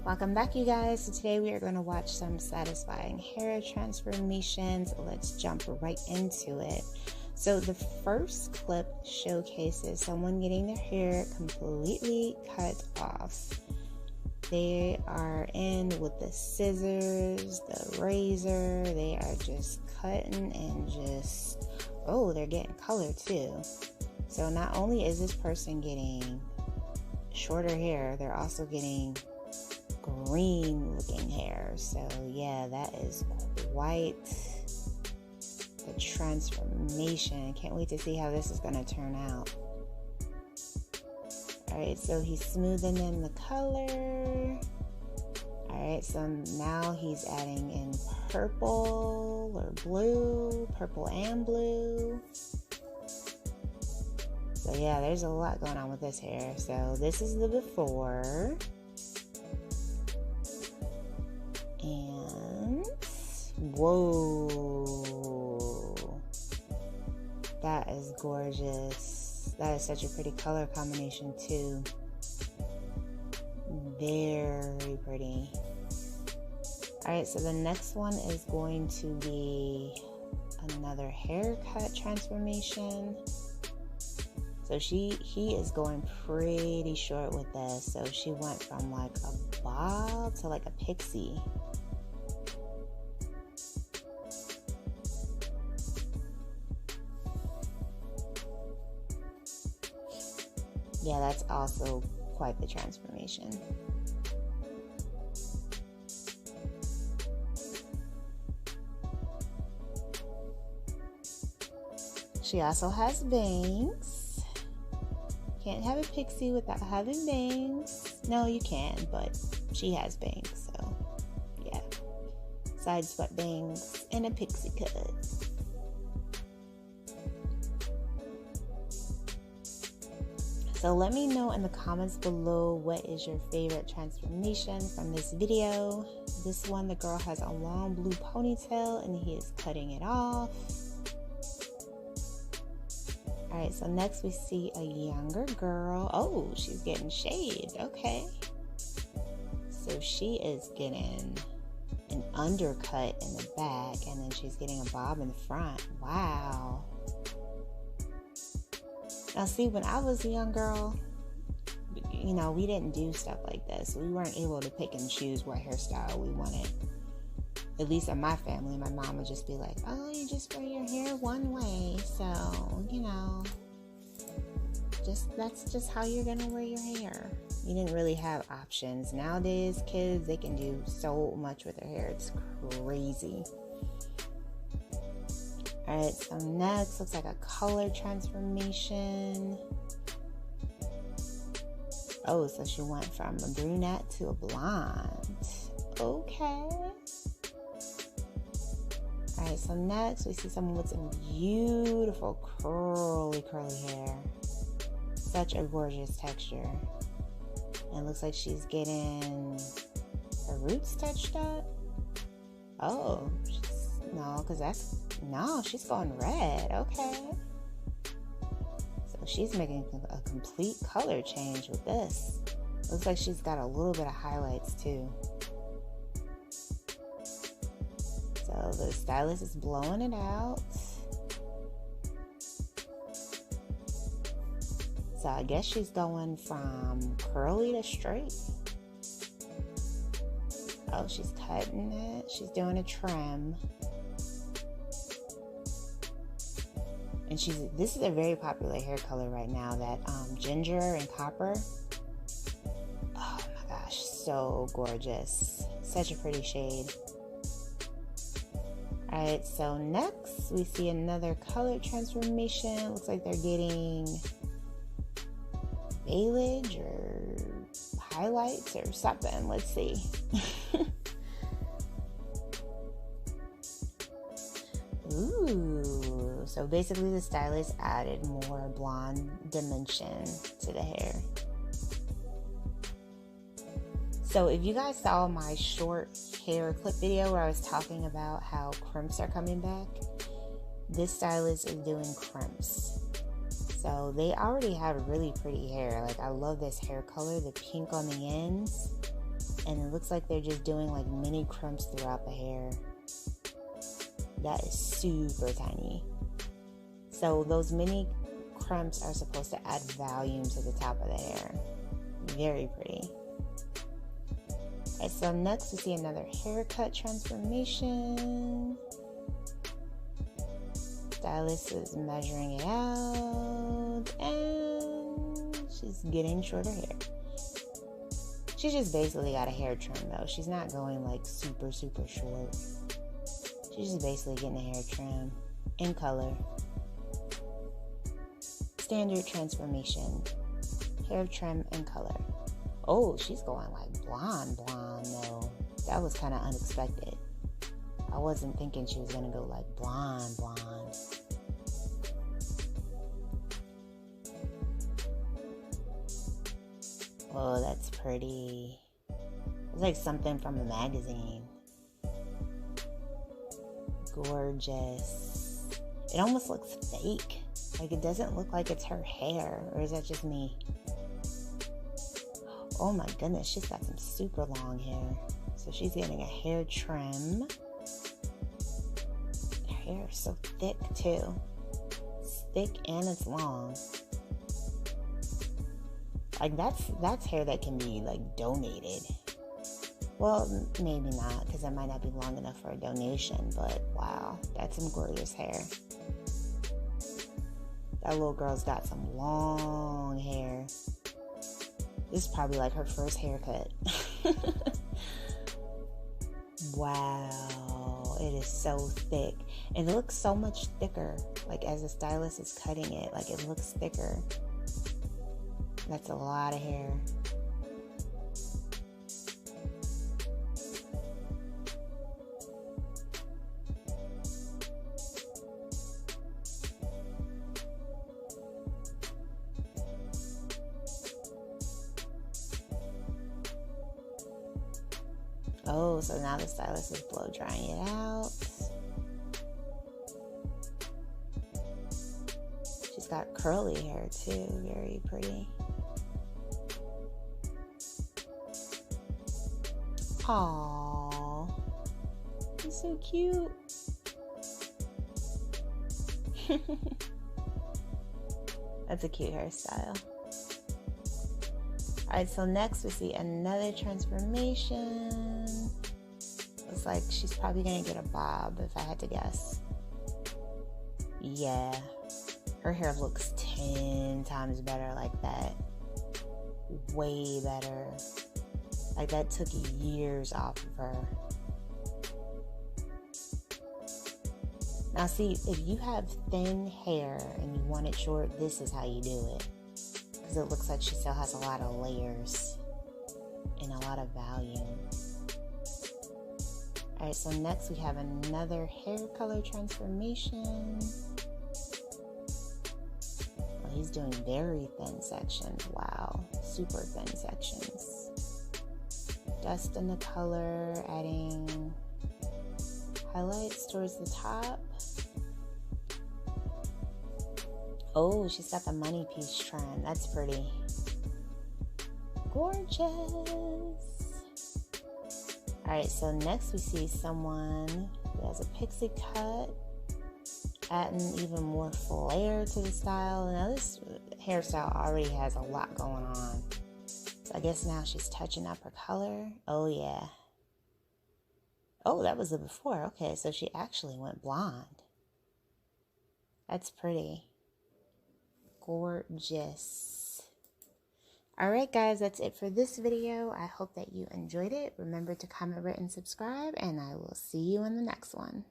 Welcome back, you guys. So today we are going to watch some satisfying hair transformations. Let's jump right into it. So the first clip showcases someone getting their hair completely cut off. They are in with the scissors, the razor. They are just cutting and just, oh, they're getting color too. So not only is this person getting shorter hair, they're also getting green looking hair. So yeah, that is quite the transformation. Can't wait to see how this is going to turn out. Alright, so he's smoothing in the color. Alright, so now he's adding in purple or blue, purple and blue. So yeah, there's a lot going on with this hair. So this is the before. And whoa, that is gorgeous. That is such a pretty color combination too. Very pretty. Alright, so the next one is going to be another haircut transformation. So he is going pretty short with this. So she went from like a bob to like a pixie. Yeah, that's also quite the transformation. She also has bangs. Can't have a pixie without having bangs. No, you can, but she has bangs, so yeah. Side swept bangs and a pixie cut. So let me know in the comments below what is your favorite transformation from this video. This one, the girl has a long blue ponytail and he is cutting it off. Alright, so next we see a younger girl. Oh, she's getting shaved. Okay. So she is getting an undercut in the back and then she's getting a bob in the front. Wow. Now see, when I was a young girl, you know, we didn't do stuff like this. We weren't able to pick and choose what hairstyle we wanted. At least in my family, my mom would just be like, oh, you just wear your hair one way. So, you know, that's just how you're going to wear your hair. You didn't really have options. Nowadays, kids, they can do so much with their hair. It's crazy. Alright, so next looks like a color transformation. Oh, so she went from a brunette to a blonde. Okay. Alright, so next we see someone with some beautiful curly hair. Such a gorgeous texture. And it looks like she's getting her roots touched up. Oh, she's going red. Okay. So she's making a complete color change with this. Looks like she's got a little bit of highlights too. So the stylist is blowing it out. So I guess she's going from curly to straight. Oh, she's cutting it. She's doing a trim. And this is a very popular hair color right now, that ginger and copper. Oh my gosh, so gorgeous. Such a pretty shade. Alright, so next we see another color transformation. Looks like they're getting foliage or highlights or something. Let's see. Ooh, so basically the stylist added more blonde dimension to the hair. So if you guys saw my short hair clip video where I was talking about how crimps are coming back, this stylist is doing crimps. So they already have really pretty hair. Like, I love this hair color, the pink on the ends. And it looks like they're just doing like mini crimps throughout the hair. That is super tiny. So those mini crimps are supposed to add volume to the top of the hair. Very pretty. Alright, so next we see another haircut transformation. Stylist is measuring it out, and she's getting shorter hair. She just basically got a hair trim though. She's not going like super short. She's just basically getting a hair trim in color. Standard transformation. Hair trim in color. Oh, she's going like blonde though. That was kind of unexpected. I wasn't thinking she was gonna go like blonde. Oh, that's pretty. It's like something from a magazine. Gorgeous. It almost looks fake. Like it doesn't look like it's her hair. Or is that just me? Oh my goodness, she's got some super long hair. So she's getting a hair trim. Her hair is so thick too. It's thick and it's long. Like that's hair that can be like donated. Well, maybe not, because it might not be long enough for a donation, but wow, that's some gorgeous hair. That little girl's got some long hair. This is probably like her first haircut. Wow, it is so thick. And it looks so much thicker. Like as the stylist is cutting it, like it looks thicker. That's a lot of hair. Oh, so now the stylist is blow drying it out. She's got curly hair too, very pretty. Aww, he's so cute. That's a cute hairstyle. Alright, so next we see another transformation. Looks like she's probably gonna get a bob if I had to guess. Yeah, her hair looks 10 times better like that. Way better. Like that took years off of her. Now see, if you have thin hair and you want it short, this is how you do it. Because it looks like she still has a lot of layers and a lot of volume. Alright, so next we have another hair color transformation. Oh, he's doing very thin sections. Wow, super thin sections. Dust in the color, adding highlights towards the top. Oh, she's got the money piece trim. That's pretty. Gorgeous. Alright, so next we see someone who has a pixie cut, adding even more flair to the style. Now this hairstyle already has a lot going on. So I guess now she's touching up her color. Oh yeah. Oh, that was the before. Okay, so she actually went blonde. That's pretty. Gorgeous. Alright guys, that's it for this video. I hope that you enjoyed it. Remember to comment, rate, and subscribe, and I will see you in the next one.